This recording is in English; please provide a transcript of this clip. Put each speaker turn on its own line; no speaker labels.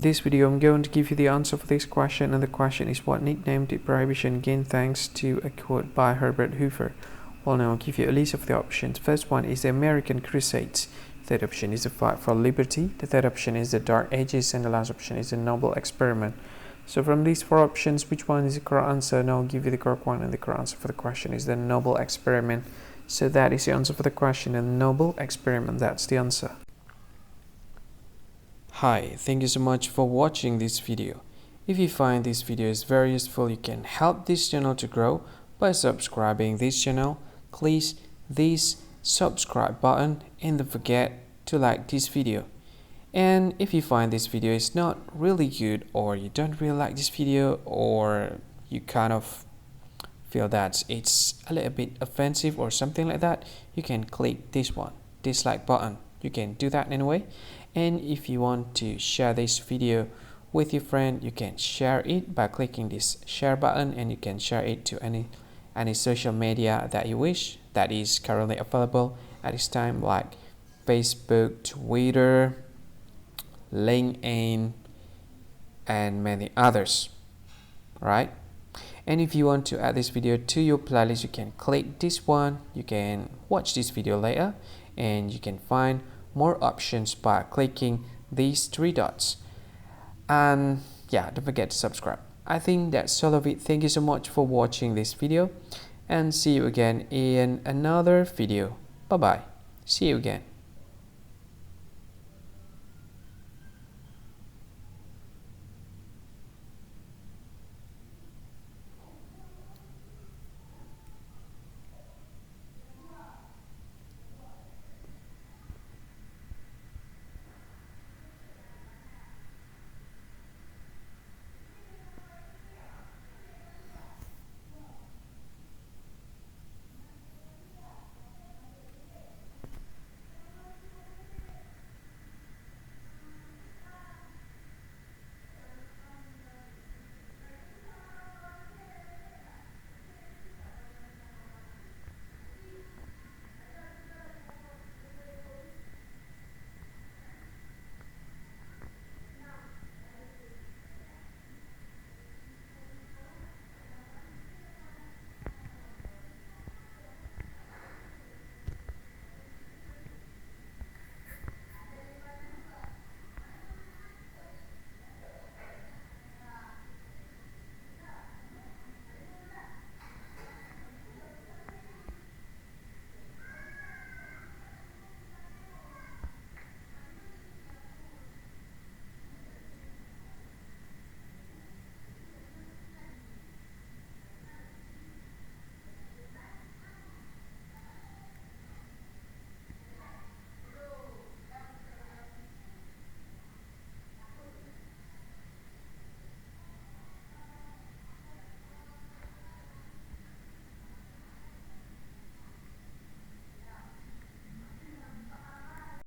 This video I'm going to give you the answer for this question, and the question is, what nickname did Prohibition gain thanks to a quote by Herbert Hoover? Well, now I'll give you a list of the options. First one is the American Crusades. Third option is the Fight for Liberty. The third option is the Dark Ages, and the last option is the Noble Experiment. So from these four options, which one is the correct answer? Now I'll give you the correct one, and the correct answer for the question is the Noble Experiment. So that is the answer for the question, the Noble Experiment. That's the answer. Hi, thank you so much for watching this video. If you find this video is very useful, you can help this channel to grow by subscribing this channel. Click this subscribe button and don't forget to like this video. And if you find this video is not really good, or you don't really like this video, or you kind of feel that it's a little bit offensive or something like that, you can click this one, dislike button. You can do that anyway. And if you want to share this video with your friend, you can share it by clicking this share button, and you can share it to any social media that you wish that is currently available at this time, like Facebook, Twitter, LinkedIn, and many others, right? And if you want to add this video to your playlist, you can click this one. You can watch this video later, and you can find more options by clicking these three dots. And yeah, don't forget to subscribe. I think that's all of it. Thank you so much for watching this video, and see you again in another video. Bye bye. See you again.